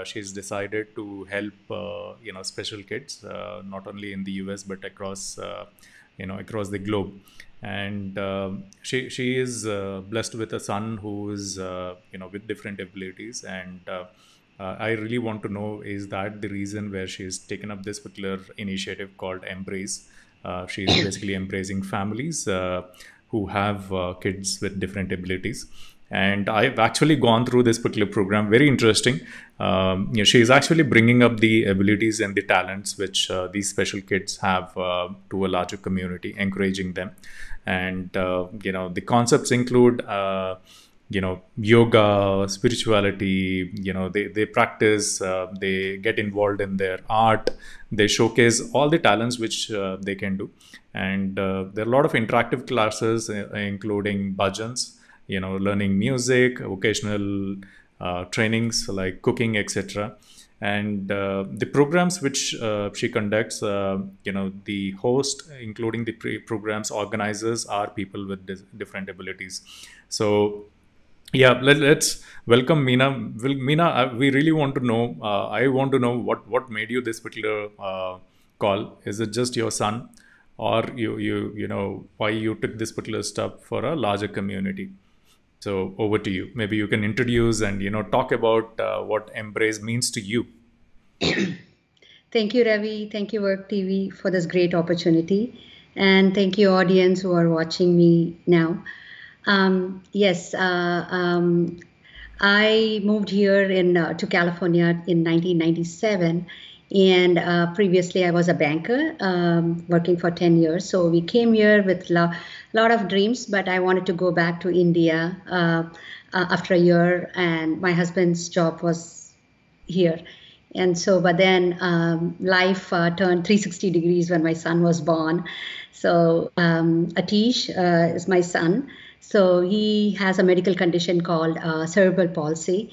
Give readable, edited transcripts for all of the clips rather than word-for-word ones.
she's decided to help special kids, not only in the US but across across the globe. And she is blessed with a son who is with different abilities. And I really want to know, is that the reason where she's taken up this particular initiative called Embrace? She's basically embracing families who have kids with different abilities. And I've actually gone through this particular program. Very interesting. She is actually bringing up the abilities and the talents which these special kids have to a larger community, encouraging them. And the concepts include yoga, spirituality. They practice, they get involved in their art, they showcase all the talents which they can do. And there are a lot of interactive classes, including bhajans, learning music, vocational trainings like cooking, etc. And the programs which she conducts, the host, including the programs organizers, are people with different abilities. So yeah, let's welcome Meena. Meena, we really want to know. I want to know what made you this particular call. Is it just your son, or you why you took this particular step for a larger community? So over to you. Maybe you can introduce and talk about what Embrace means to you. Thank you, Ravi. Thank you, Work TV, for this great opportunity. And thank you, audience who are watching me now. Yes, I moved here to California in 1997. And previously, I was a banker working for 10 years. So we came here with a lot of dreams, but I wanted to go back to India after a year. And my husband's job was here. And so, but then life turned 360 degrees when my son was born. So Atish is my son. So he has a medical condition called cerebral palsy.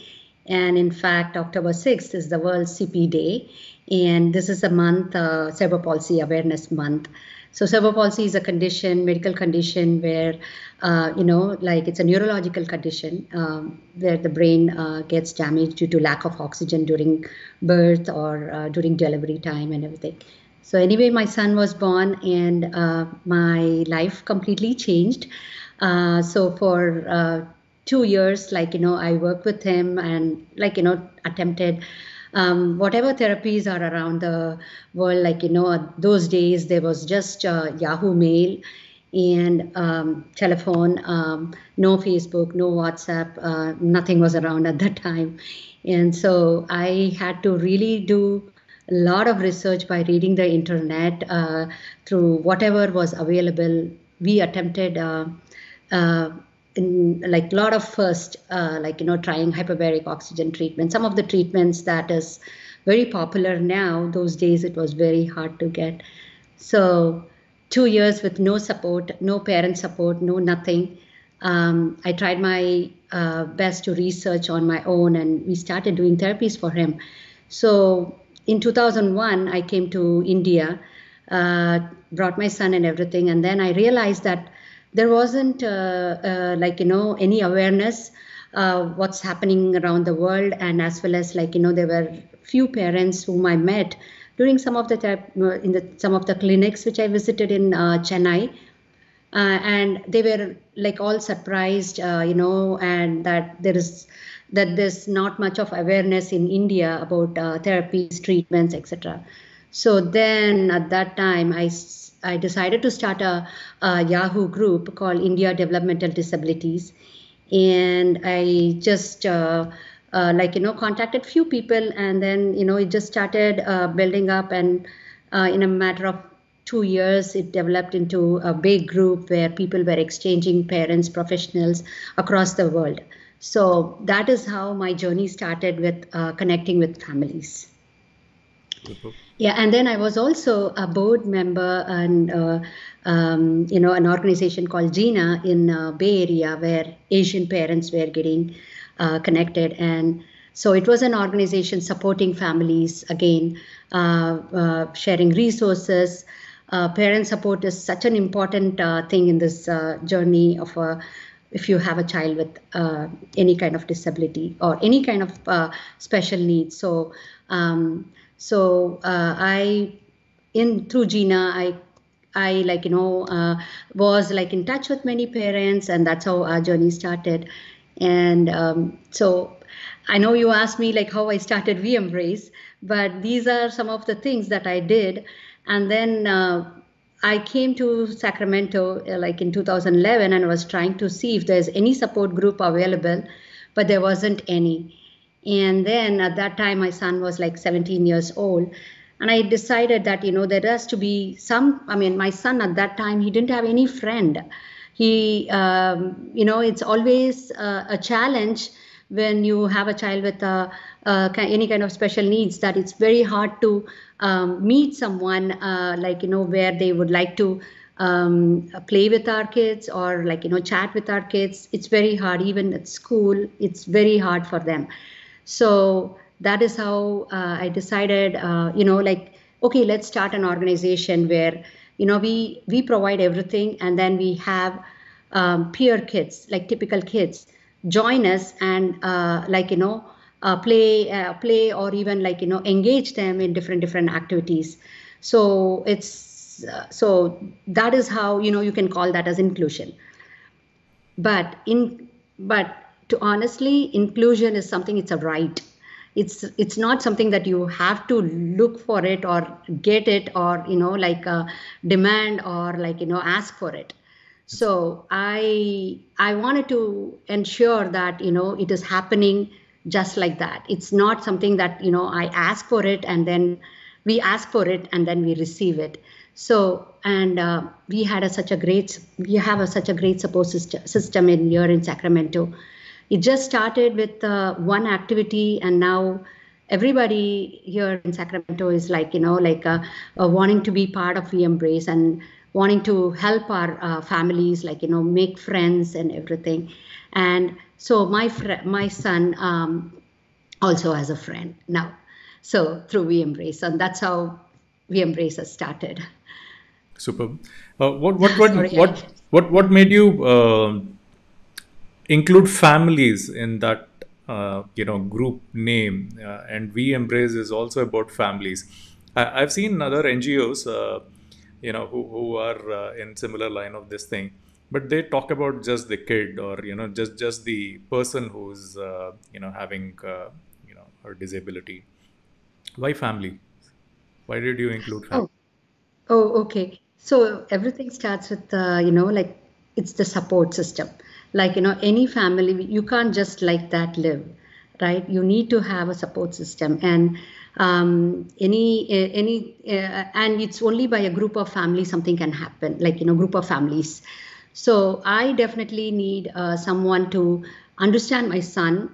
And in fact, October 6th is the World CP Day. And this is a month, Cerebral Palsy Awareness Month. So cerebral palsy is a condition, medical condition where, like it's a neurological condition where the brain gets damaged due to lack of oxygen during birth or during delivery time and everything. So anyway, my son was born and my life completely changed. So for 2 years, I worked with him and attempted whatever therapies are around the world. Those days there was just Yahoo Mail and telephone, no Facebook, no WhatsApp, nothing was around at that time. And so I had to really do a lot of research by reading the internet through whatever was available. We attempted in like a lot of first, trying hyperbaric oxygen treatment. Some of the treatments that is very popular now, those days it was very hard to get. So 2 years with no support, no parent support, no nothing. I tried my best to research on my own, and we started doing therapies for him. So in 2001, I came to India, brought my son and everything, and then I realized that there wasn't any awareness what's happening around the world, and as well as there were few parents whom I met during some of the some of the clinics which I visited in Chennai, and they were all surprised, and that there's not much of awareness in India about therapies, treatments, etc. So then at that time, I decided to start a Yahoo group called India Developmental Disabilities. And I just, contacted few people, and then, it just started building up. And in a matter of 2 years, it developed into a big group where people were exchanging parents, professionals across the world. So that is how my journey started with connecting with families. Yeah, and then I was also a board member and an organization called GINA in Bay Area, where Asian parents were getting connected. And so it was an organization supporting families, again, sharing resources. Parent support is such an important thing in this journey of if you have a child with any kind of disability or any kind of special needs. So I in through Gina, I like was like in touch with many parents, and that's how our journey started. And so I know you asked me like how I started We Embrace, but these are some of the things that I did. And then I came to Sacramento like in 2011, and I was trying to see if there's any support group available, but there wasn't any. And then at that time, my son was like 17 years old. And I decided that, there has to be my son at that time, he didn't have any friend. He, it's always a challenge when you have a child with any kind of special needs, that it's very hard to meet someone where they would like to play with our kids or chat with our kids. It's very hard. Even at school, it's very hard for them. So that is how I decided, okay, let's start an organization where, we provide everything, and then we have peer kids, like typical kids, join us and play or even engage them in different activities. So it's so that is how you can call that as inclusion. But to honestly, inclusion is something, it's a right. It's not something that you have to look for it or get it or demand or ask for it. So I wanted to ensure that it is happening just like that. It's not something that I ask for it and then we ask for it and then we receive it. So and we have such a great support system in Sacramento. It just started with one activity, and now everybody here in Sacramento is wanting to be part of We Embrace and wanting to help our families, make friends and everything. And so my son also has a friend now. So through We Embrace, and that's how We Embrace has started. Superb. What made you include families in that group name? And We Embrace is also about families. I've seen other NGOs who are in similar line of this thing, but they talk about just the kid or just the person who's having a disability. Why family? Why did you include family? Oh, okay. So everything starts with it's the support system. Any family, you can't just like that live, right? You need to have a support system, and and it's only by a group of families something can happen, group of families. So I definitely need someone to understand my son.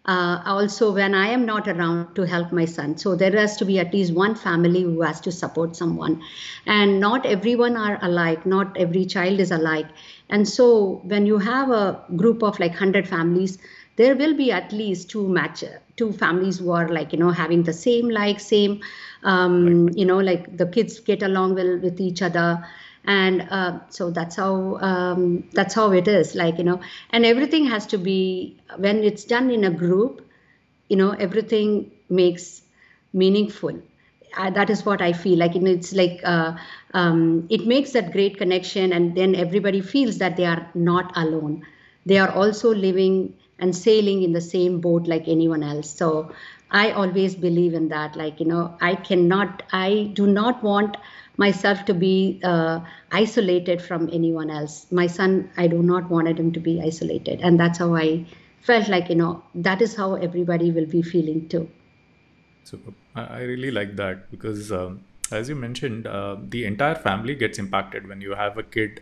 Also when I am not around, to help my son. So there has to be at least one family who has to support someone, and not everyone are alike. Not every child is alike. And so when you have a group of 100 families, there will be at least two families who are having the same the kids get along well with each other. And so that's how it is, and everything has to be, when it's done in a group, everything makes meaningful. That is what I feel like. It's it makes that great connection, and then everybody feels that they are not alone. They are also living and sailing in the same boat like anyone else. So I always believe in that. I do not want myself to be isolated from anyone else. My son, I do not want him to be isolated. And that's how I felt that is how everybody will be feeling too. Super. I really like that because as you mentioned, the entire family gets impacted when you have a kid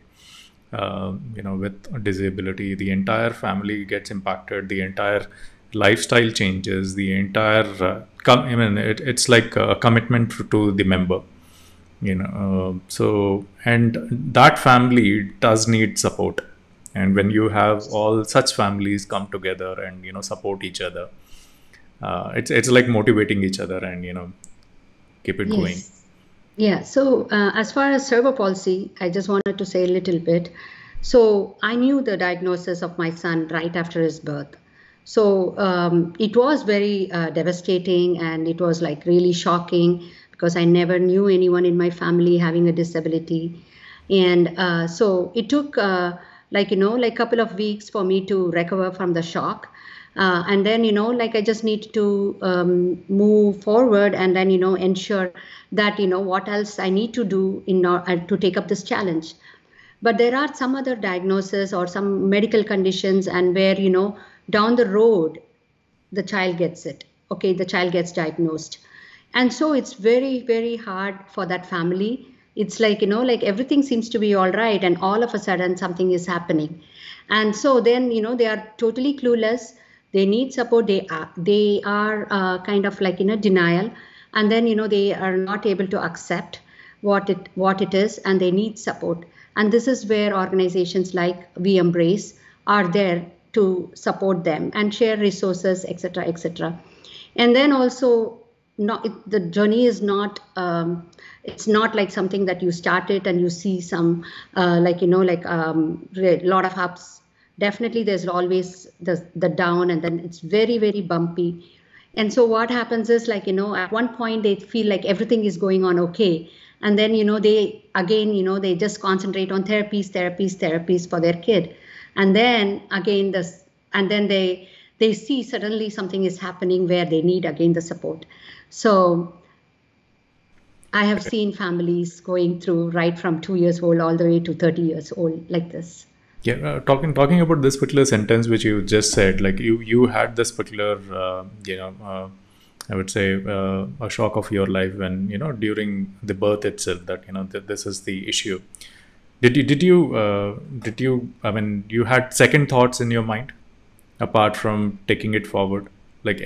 with a disability. The entire family gets impacted. The entire lifestyle changes. The entire it's like a commitment to the member. So and that family does need support. And when you have all such families come together and support each other, it's like motivating each other and keep it going. Yeah. So as far as cerebral palsy, I just wanted to say a little bit. So I knew the diagnosis of my son right after his birth. So it was very devastating, and it was like really shocking because I never knew anyone in my family having a disability. And so it took like a couple of weeks for me to recover from the shock. And then, like I just need to move forward and then, ensure that, what else I need to do in order to take up this challenge. But there are some other diagnoses or some medical conditions, and where, down the road, the child gets it. Okay, the child gets diagnosed. And so it's very, very hard for that family. It's like, like everything seems to be all right, and all of a sudden something is happening. And so then, they are totally clueless. They need support. They are kind of like in a denial. And then, they are not able to accept what it is, and they need support. And this is where organizations like We Embrace are there to support them and share resources, etc., etc. And then also, the journey is not it's not like something that you start it and you see some lot of ups. Definitely there's always the down, and then it's very, very bumpy. And so what happens is, at one point they feel like everything is going on okay, and then they just concentrate on therapies for their kid. And then again they see suddenly something is happening where they need again the support. So I have seen families going through right from 2 years old all the way to 30 years old like this. Yeah, talking about this particular sentence which you just said, like you had this particular, I would say a shock of your life when, during the birth itself, that, this is the issue. Did you, I mean, you had second thoughts in your mind apart from taking it forward? Like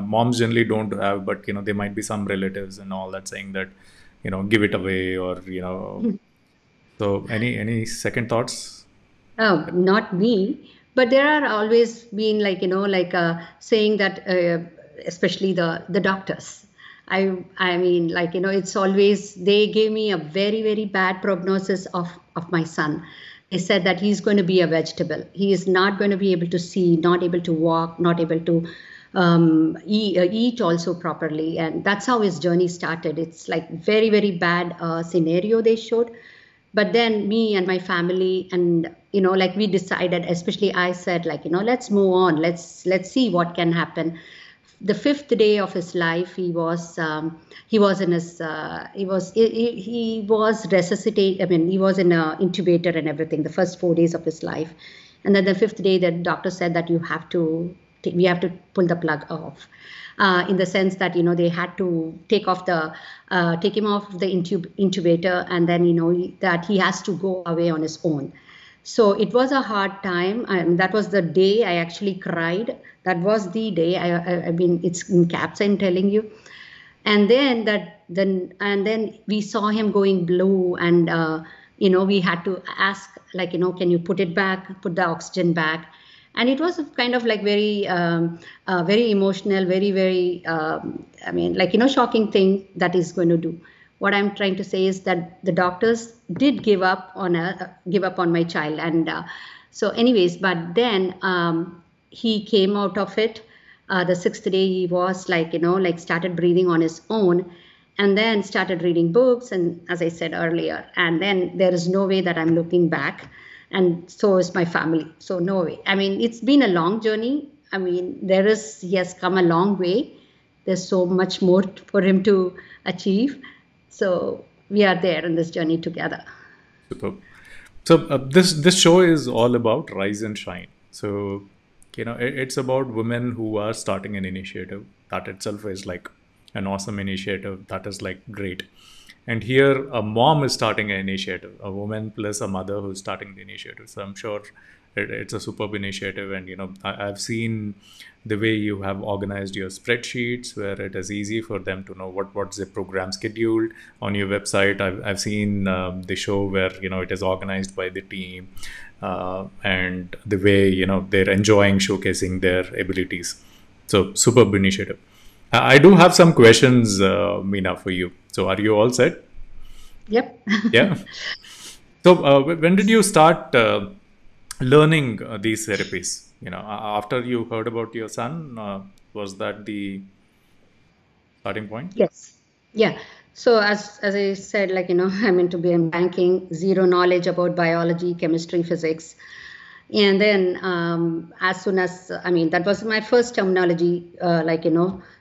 moms generally don't have, but, there might be some relatives and all that saying that, give it away, or, so any second thoughts? Oh, not me, but there are always been saying that, especially the doctors. I mean, it's always, they gave me a very, very bad prognosis of my son. They said that he's going to be a vegetable. He is not going to be able to see, not able to walk, not able to eat also properly. And that's how his journey started. It's like very, very bad scenario they showed. But then me and my family, and we decided, especially I said, let's move on, let's see what can happen. The fifth day of his life, he was in his he was resuscitated. I mean, he was in a incubator and everything the first 4 days of his life. And then the fifth day, the doctor said that we have to pull the plug off, in the sense that they had to take him off the incubator, and then that he has to go away on his own. So it was a hard time, and that was the day I actually cried. That was the day. I mean, it's in caps, I'm telling you. And then we saw him going blue, and we had to ask, can you put the oxygen back? And it was kind of like very emotional, very, very, shocking thing that is going to do. What I'm trying to say is that the doctors did give up on my child. And so anyways, but then he came out of it. The sixth day, he was started breathing on his own, and then started reading books. And as I said earlier, and then there is no way that I'm looking back. And so is my family. So no way. I mean, it's been a long journey. I mean, he has come a long way. There's so much more for him to achieve. So we are there in this journey together. Superb. So this show is all about rise and shine. So, it's about women who are starting an initiative. That itself is like an awesome initiative. That is like great. And here a mom is starting an initiative, a woman plus a mother who's starting the initiative. So I'm sure it's a superb initiative. And, I've seen the way you have organized your spreadsheets, where it is easy for them to know what's the program scheduled on your website. I've seen the show where, it is organized by the team, and the way, they're enjoying showcasing their abilities. So superb initiative. I do have some questions, Meena, for you. So are you all set? Yep. Yeah. So, when did you start learning these therapies? After you heard about your son, was that the starting point? Yes. Yeah. So as I said, like, I'm into be in banking, zero knowledge about biology, chemistry, physics. And then as soon as, I mean, that was my first terminology, like,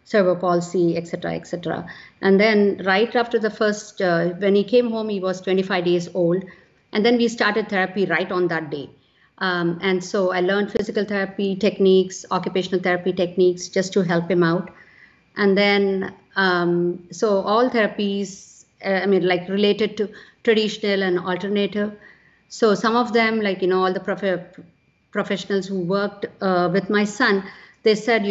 cerebral palsy, et cetera, et cetera. And then right after the first, when he came home, he was 25 days old. And then we started therapy right on that day. And so I learned physical therapy techniques, occupational therapy techniques, just to help him out. And then so all therapies, I mean, like related to traditional and alternative. So some of them, like, all the professionals who worked with my son, they said,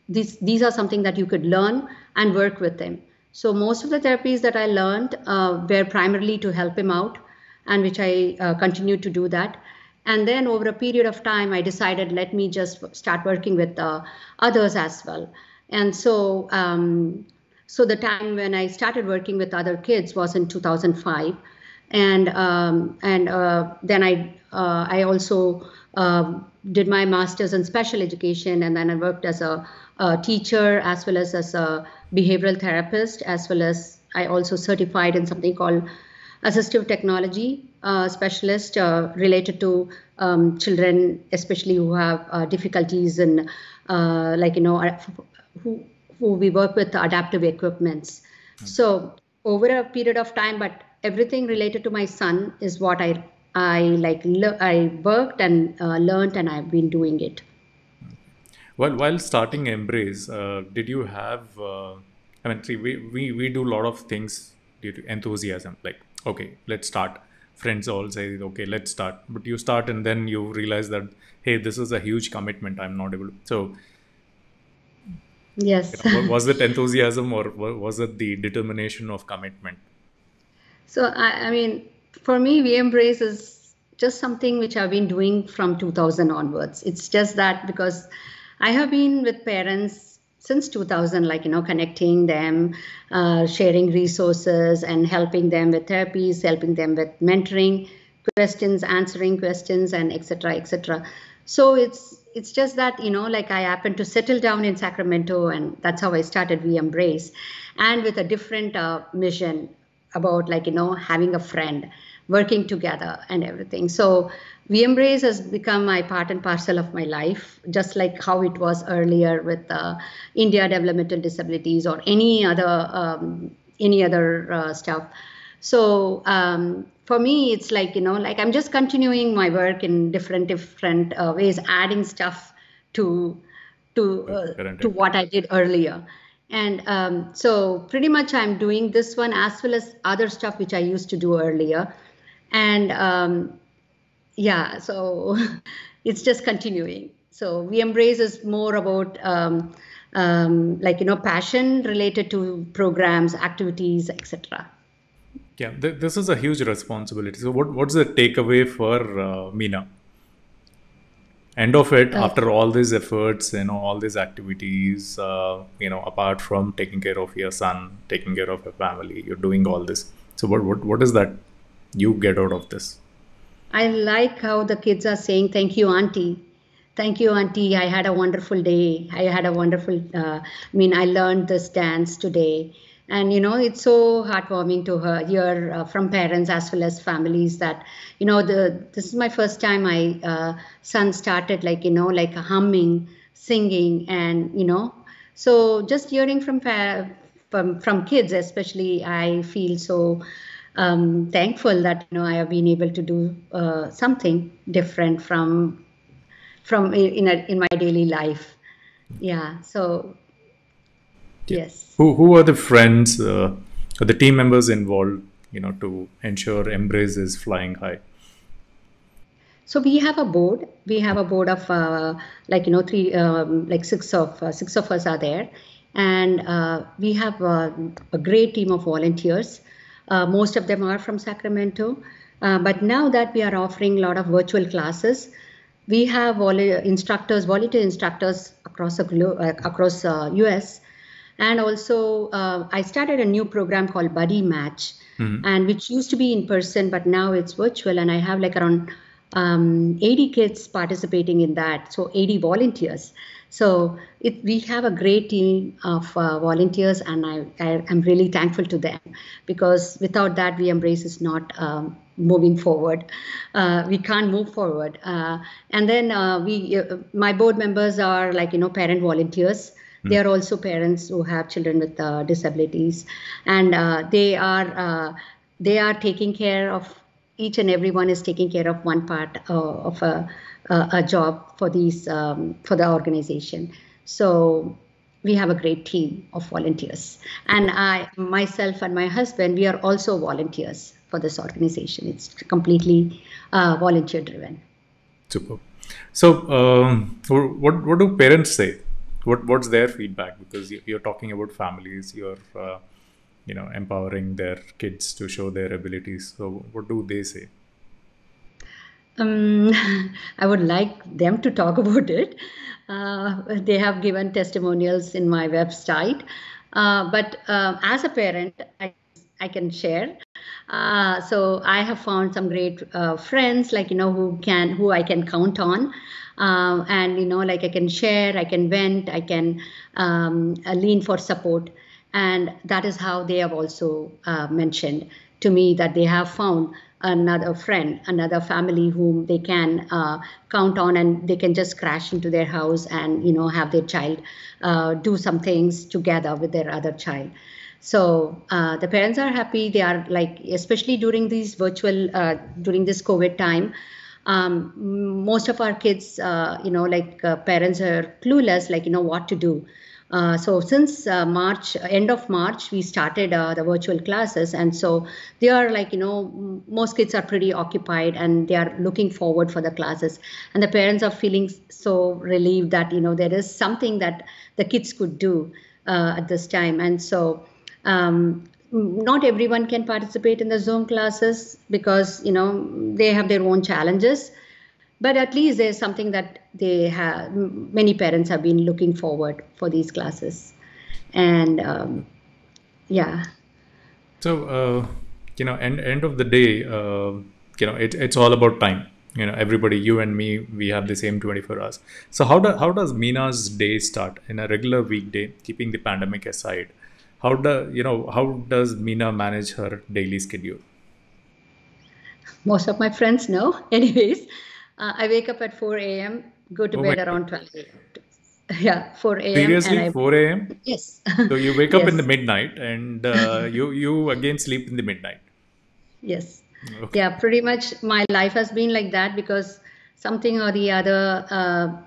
these are something that you could learn and work with them. So most of the therapies that I learned were primarily to help him out, and which I continued to do that. And then over a period of time, I decided, let me just start working with others as well. And so, so the time when I started working with other kids was in 2005, and then I also did my master's in special education, and then I worked as a teacher as well as a behavioral therapist, as well as I also certified in something called assistive technology specialist related to children, especially who have difficulties in, like, who we work with adaptive equipments. So over a period of time, but everything related to my son is what I worked and learned, and I've been doing it. Well, while starting Embrace, did you have? I mean, see, we do a lot of things due to enthusiasm. Like, okay, let's start. Friends all say, okay, let's start. But you start, and then you realize that, hey, this is a huge commitment. I'm not able to. So, Yes. was it enthusiasm, or was it the determination of commitment? So I mean, for me, VMbrace is just something which I've been doing from 2000 onwards. It's just that because I have been with parents since 2000, like, connecting them, sharing resources and helping them with therapies, helping them with mentoring questions, answering questions, and et cetera, et cetera. So it's just that, like, I happened to settle down in Sacramento, and that's how I started VMbrace, and with a different mission about, like, having a friend, working together and everything. So VMbrace has become my part and parcel of my life, just like how it was earlier with India Developmental Disabilities or any other stuff. So for me, it's like, like I'm just continuing my work in different ways, adding stuff to what I did earlier. And so pretty much I'm doing this one as well as other stuff which I used to do earlier. And yeah, so it's just continuing. So VMbrace is more about like, passion related to programs, activities, etc. Yeah, this is a huge responsibility. So, what's the takeaway for Meena? End of it, after all these efforts, all these activities, apart from taking care of your son, taking care of your family, you're doing all this. So, what is that you get out of this? I like how the kids are saying, "Thank you, Auntie. Thank you, Auntie. I had a wonderful day. I had a wonderful, I learned this dance today." And, it's so heartwarming to hear from parents as well as families that, this is my first time my son started, like, like humming, singing, and, so just hearing from kids, especially, I feel so thankful that, I have been able to do something different from in my daily life. Yeah. So, Yeah. yes. Who are the friends, or the team members involved, to ensure Embrace is flying high? So we have a board. We have a board of like, six of us are there, and we have a great team of volunteers. Most of them are from Sacramento, but now that we are offering a lot of virtual classes, we have volunteer instructors across the US. And also, I started a new program called Buddy Match, Mm-hmm. and which used to be in person, but now it's virtual. And I have like around 80 kids participating in that, so 80 volunteers. So we have a great team of volunteers, and I am really thankful to them, because without that, We Embrace is not moving forward. We can't move forward. And then my board members are like parent volunteers. They are also parents who have children with disabilities, and they are taking care of, each and everyone is taking care of one part of a job for these for the organization. So we have a great team of volunteers, and I myself and my husband, we are also volunteers for this organization. It's completely volunteer driven. Super. So, what do parents say? What's their feedback? Because you're talking about families, you're empowering their kids to show their abilities. So, what do they say? Um, I would like them to talk about it. They have given testimonials in my website, but as a parent, I can share. So I have found some great friends, like who I can count on, and like I can share, I can vent, I can lean for support, and that is how they have also mentioned to me that they have found another friend, another family whom they can count on, and they can just crash into their house and have their child do some things together with their other child. So the parents are happy. They are like, especially during these during this COVID time, most of our kids, parents are clueless, like, what to do. So since end of March, we started the virtual classes. And so they are like, most kids are pretty occupied and they are looking forward for the classes. And the parents are feeling so relieved that, there is something that the kids could do at this time. And so not everyone can participate in the Zoom classes because, they have their own challenges. But at least there's something that many parents have been looking forward for these classes. And yeah. So, end of the day, it's all about time. Everybody, you and me, we have the same 24 hours. So, how does Meena's day start in a regular weekday, keeping the pandemic aside? How does Meena manage her daily schedule? Most of my friends know. Anyways, I wake up at 4 a.m., go to Oh my bed God. around 12 a.m. Yeah, 4 a.m. and Seriously, 4 a.m.? Yes. So you wake up in the Yes. midnight and you again sleep in the midnight. Yes. Okay. Yeah, pretty much my life has been like that because something or the other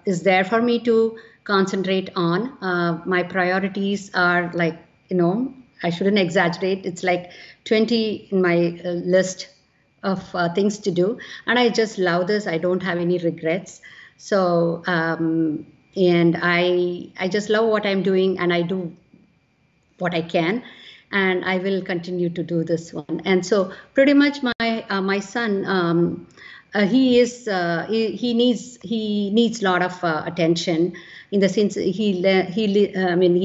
is there for me to concentrate on. My priorities are like, I shouldn't exaggerate. It's like 20 in my list of things to do. And I just love this. I don't have any regrets. So, and I just love what I'm doing, and I do what I can, and I will continue to do this one. And so, pretty much, my son, he needs a lot of attention, in the sense he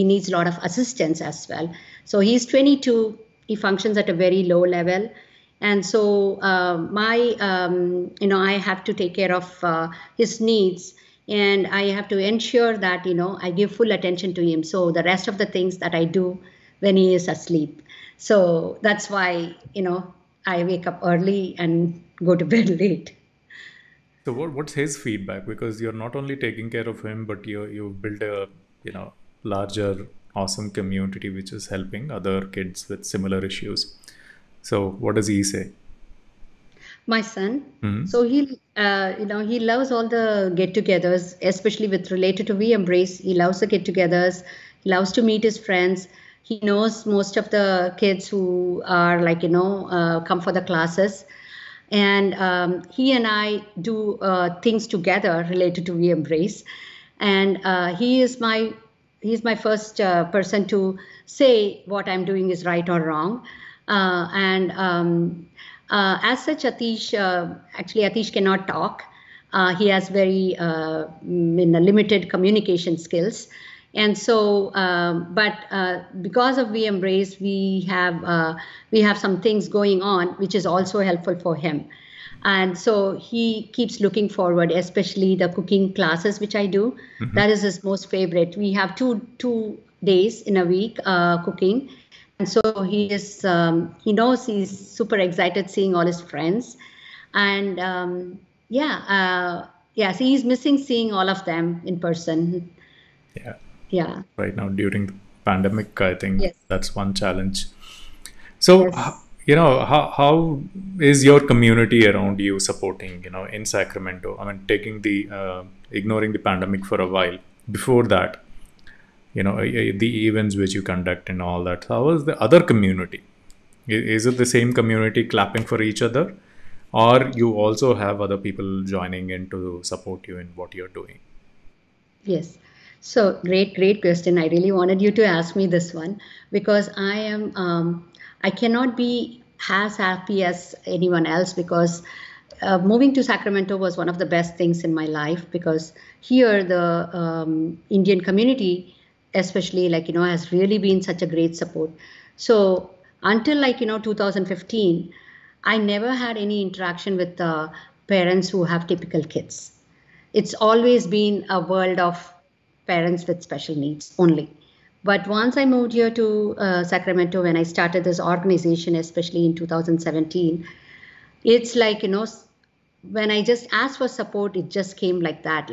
needs a lot of assistance as well. So he's 22. He functions at a very low level. And so I have to take care of his needs, and I have to ensure that I give full attention to him. So the rest of the things that I do when he is asleep. So that's why I wake up early and go to bed late. So what's his feedback? Because you're not only taking care of him, but you've built a larger awesome community which is helping other kids with similar issues. So what does he say? My son, Hmm. so he loves all the get-togethers, especially with related to We Embrace. He loves the get-togethers. He loves to meet his friends. He knows most of the kids who are like come for the classes, and he and I do things together related to We Embrace. And he's my first person to say what I'm doing is right or wrong. And as such, Atish cannot talk. He has very limited communication skills, And so, because of We Embrace, we have some things going on, which is also helpful for him. And so he keeps looking forward, especially the cooking classes, which I do. That is his most favorite. We have two days in a week cooking. And so he knows he's super excited seeing all his friends. And so he's missing seeing all of them in person. Yeah. Yeah. Right now, during the pandemic, I think Yes. that's one challenge. So, Yes. how is your community around you supporting, in Sacramento? I mean, ignoring the pandemic for a while. Before that, the events which you conduct and all that. How is the other community? Is it the same community clapping for each other, or you also have other people joining in to support you in what you're doing? Yes. So great question. I really wanted you to ask me this one because I cannot be as happy as anyone else because moving to Sacramento was one of the best things in my life because here the Indian community, especially has really been such a great support. So until 2015, I never had any interaction with parents who have typical kids. It's always been a world of parents with special needs only. But once I moved here to Sacramento, when I started this organization, especially in 2017, it's when I just asked for support, it just came like that,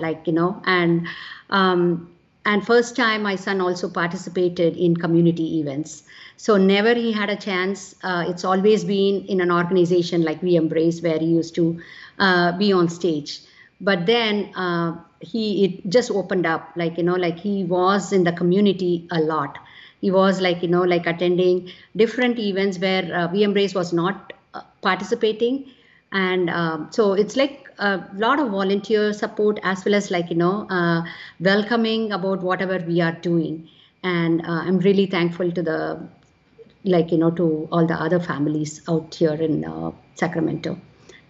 and first time my son also participated in community events. So never he had a chance. It's always been in an organization like We Embrace, where he used to be on stage. But then it just opened up, he was in the community a lot. He was attending different events where We Embrace was not participating. And so it's like a lot of volunteer support as well as welcoming about whatever we are doing. And I'm really thankful to to all the other families out here in Sacramento.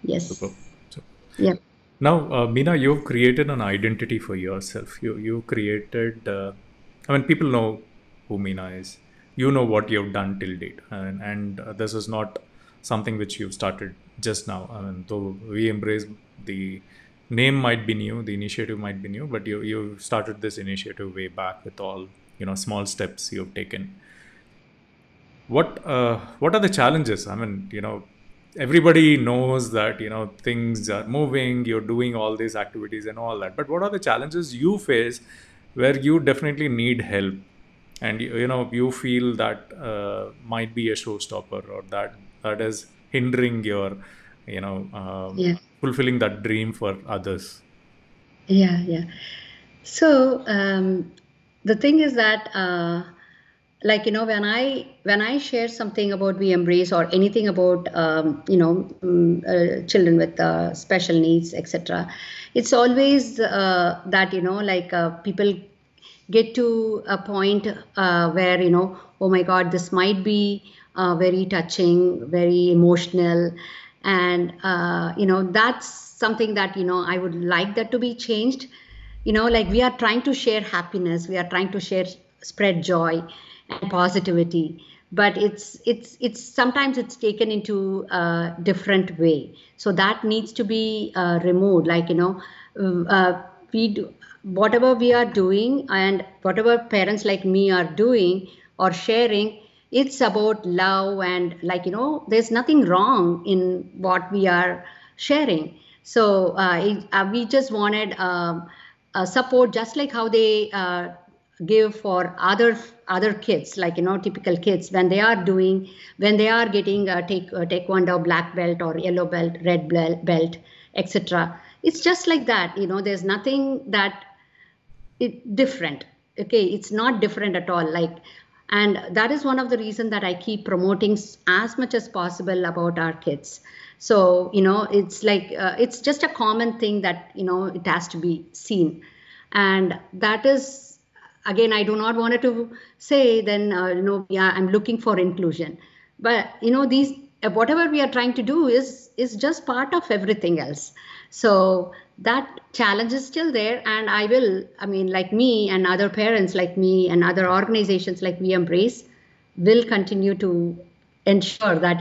Yes. Super. So, Yeah. now, Meena, you've created an identity for yourself. You created. I mean, people know who Meena is. You know what you've done till date, and this is not something which you've started just now. I mean, though We Embrace, the name might be new, the initiative might be new, but you started this initiative way back with all small steps you've taken. What are the challenges? I mean, everybody knows that things are moving, you're doing all these activities and all that, but what are the challenges you face where you definitely need help, and you feel that might be a showstopper, or that is hindering your Yeah. fulfilling that dream for others? Yeah. So the thing is that when I share something about We Embrace or anything about children with special needs, etc., it's always that people get to a point where oh my God, this might be very touching, very emotional, and that's something that I would like that to be changed. We are trying to share happiness, we are trying to spread joy and positivity, but it's sometimes it's taken into a different way, so that needs to be removed. We do whatever we are doing, and whatever parents like me are doing or sharing, it's about love, and there's nothing wrong in what we are sharing. So we just wanted support, just like how they give for other kids, typical kids, when they are getting taekwondo black belt or yellow belt, red belt, etc. It's just like that. There's nothing that different. Okay, it's not different at all. And that is one of the reasons that I keep promoting as much as possible about our kids. So it's it's just a common thing that it has to be seen, and that is, again, I do not want to say then yeah, I'm looking for inclusion, but these whatever we are trying to do is just part of everything else. So that challenge is still there, and I mean, like me and other parents like me and other organizations like We Embrace will continue to ensure that,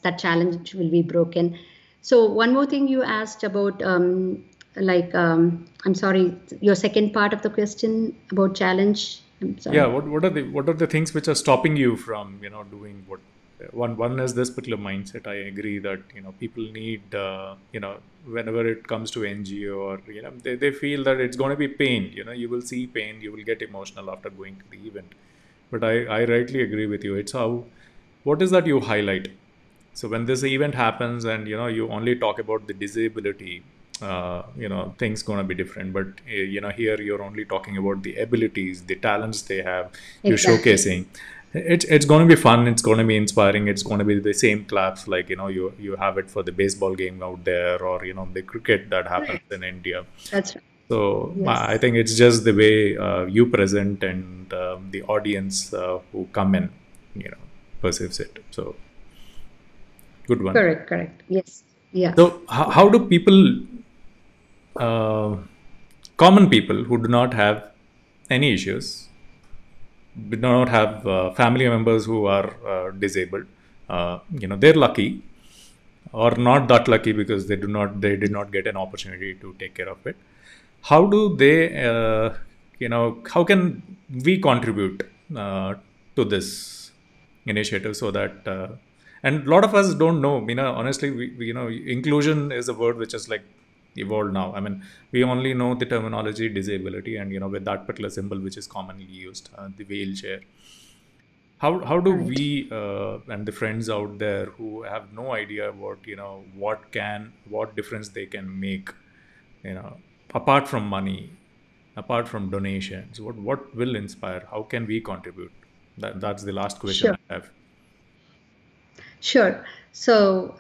that challenge will be broken. So one more thing you asked about, I'm sorry, your second part of the question about challenge. I'm Yeah, sorry. what are the things which are stopping you from doing what one is this particular mindset. I agree that people need whenever it comes to NGO, or they feel that it's going to be pain. You will see pain, you will get emotional after going to the event. But I rightly agree with you. It's how, what is that you highlight. So when this event happens and you only talk about the disability, things gonna be different. But here you're only talking about the abilities, the talents they have. You're Exactly. showcasing. It's going to be fun. It's going to be inspiring. It's going to be the same claps like you have it for the baseball game out there, or the cricket that happens Correct. in India. That's right. So I Yes. think it's just the way you present, and the audience who come in, perceives it. So good one. Correct. Correct. Yes. Yeah. So how do people, uh, common people who do not have any issues, do not have family members who are disabled, they're lucky, or not that lucky because they did not get an opportunity to take care of it. How do they, how can we contribute to this initiative, so that and a lot of us don't know, honestly, inclusion is a word which is like evolved now. I mean, we only know the terminology disability, and with that particular symbol which is commonly used, the wheelchair. How do Right. we, and the friends out there who have no idea what what difference they can make, you know apart from money, apart from donations, what will inspire, how can we contribute? That's the last question Sure. I have. Sure. So,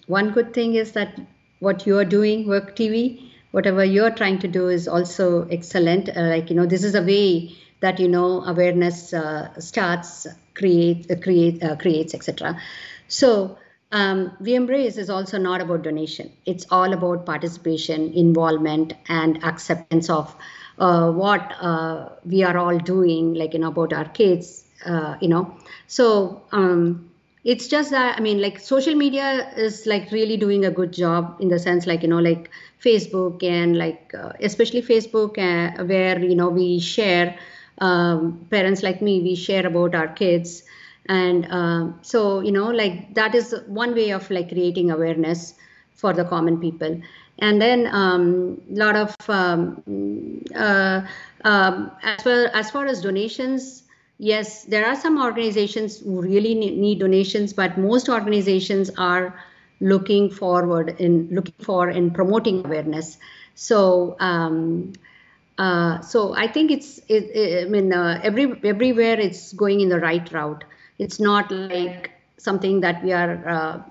one good thing is that what you're doing, Work TV, whatever you're trying to do is also excellent. This is a way that, awareness starts, creates, etc. So, We Embrace is also not about donation. It's all about participation, involvement, and acceptance of what we are all doing, about our kids. So, it's just that, I mean, like, social media is like really doing a good job in the sense, like Facebook, and especially Facebook, where we share, parents like me, we share about our kids. And so, like, that is one way of like creating awareness for the common people. And then lot of as far as donations, yes, there are some organizations who really need donations, but most organizations are looking for in promoting awareness. So I think I mean, everywhere it's going in the right route. It's not like something that we are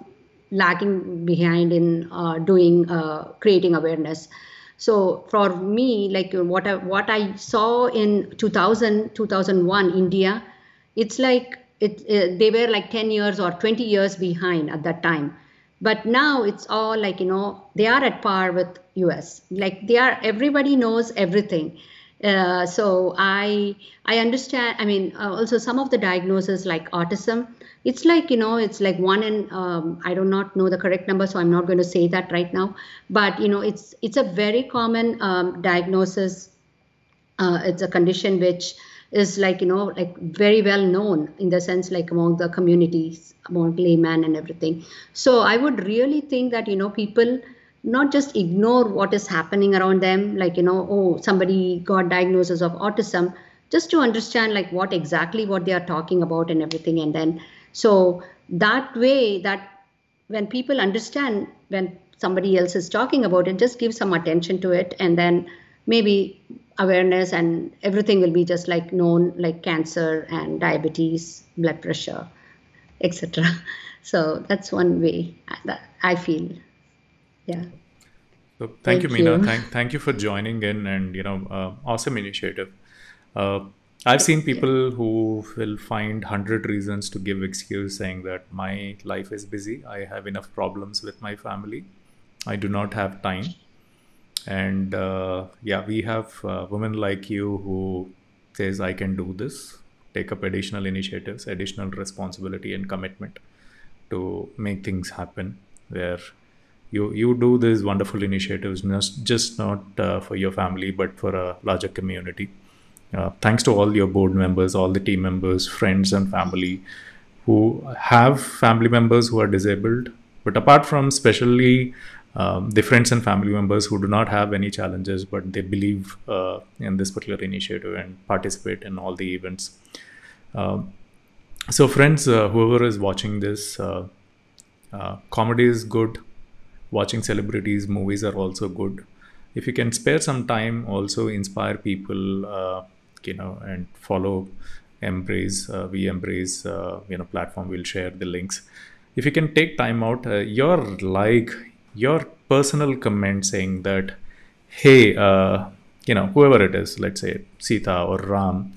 lagging behind in doing creating awareness. So for me, like what I saw in 2001 India, it's like they were like 10 years or 20 years behind at that time. But now it's all like, they are at par with US. Like, everybody knows everything. So I understand. I mean, also some of the diagnoses like autism, it's like, it's like one in, I do not know the correct number, so I'm not going to say that right now. But it's a very common diagnosis. It's a condition which is like, like very well known in the sense, like among the communities, among laymen and everything. So I would really think that, people not just ignore what is happening around them, like, oh, somebody got diagnosis of autism, just to understand like what they are talking about and everything. And then, so that way, that when people understand when somebody else is talking about it, just give some attention to it, and then maybe awareness and everything will be just like known, like cancer and diabetes, blood pressure, etc. So that's one way that I feel. Yeah. So thank you, Thank Meena. you. Thank you for joining in, and awesome initiative. uh, I've seen Yeah. people who will find 100 reasons to give excuse, saying that my life is busy, I have enough problems with my family, I do not have time. And yeah, we have women like you who says, I can do this, take up additional initiatives, additional responsibility and commitment to make things happen, where you do these wonderful initiatives, not for your family, but for a larger community. Thanks to all your board members, all the team members, friends, and family who have family members who are disabled. But apart from especially the friends and family members who do not have any challenges, but they believe in this particular initiative and participate in all the events. So, friends, whoever is watching this, comedy is good. Watching celebrities, movies are also good. If you can spare some time, also inspire people, and follow Embrace. We Embrace, platform. We'll share the links. If you can take time out, your personal comment saying that, hey, whoever it is, let's say Sita or Ram,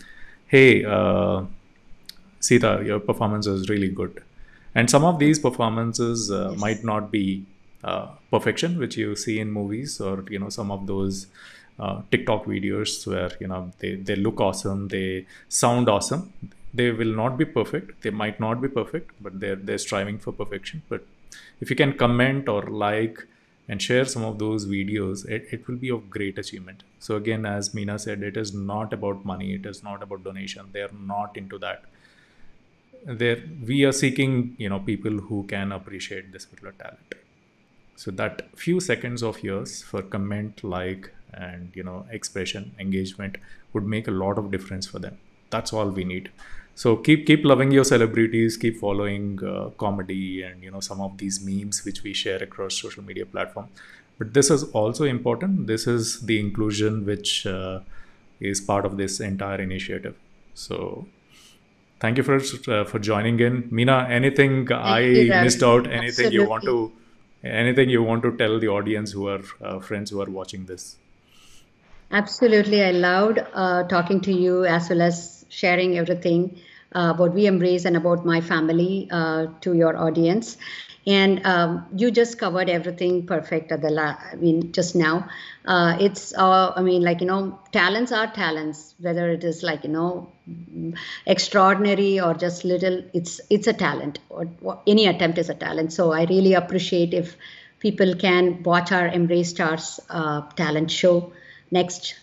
hey, Sita, your performance was really good. And some of these performances might not be perfection, which you see in movies, or some of those TikTok videos where they look awesome, they sound awesome. They will not be perfect. They might not be perfect, but they're striving for perfection. But if you can comment or like and share some of those videos, it will be of great achievement. So again, as Meena said, it is not about money. It is not about donation. They are not into that. There we are seeking people who can appreciate this particular talent. So that few seconds of yours for comment, like, and expression, engagement would make a lot of difference for them. That's all we need. So keep loving your celebrities, keep following comedy and some of these memes which we share across social media platform. But this is also important. This is the inclusion which is part of this entire initiative. So thank you for joining in, Meena. Anything I missed out? Anything Absolutely. you want to tell the audience who are friends who are watching this? Absolutely. I loved talking to you, as well as sharing everything about We Embrace and about my family to your audience. And you just covered everything perfect at just now. Talents are talents, whether it is extraordinary or just little, it's a talent, or any attempt is a talent. So I really appreciate if people can watch our Embrace Stars talent show next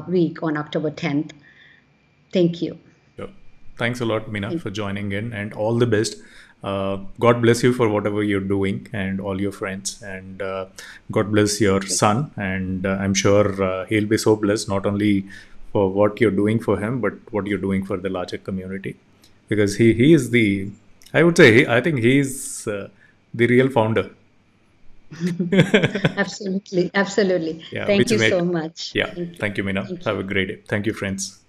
week on October 10th. Thank you. So, thanks a lot, Meena, for joining in, and all the best. God bless you for whatever you're doing, and all your friends, and God bless your son. And I'm sure he'll be so blessed, not only for what you're doing for him, but what you're doing for the larger community, because he is the, I would say, I think he's the real founder. Absolutely. Yeah, Thank which you make so much. yeah. Thank you, Meena. Have a great day. Thank you, friends.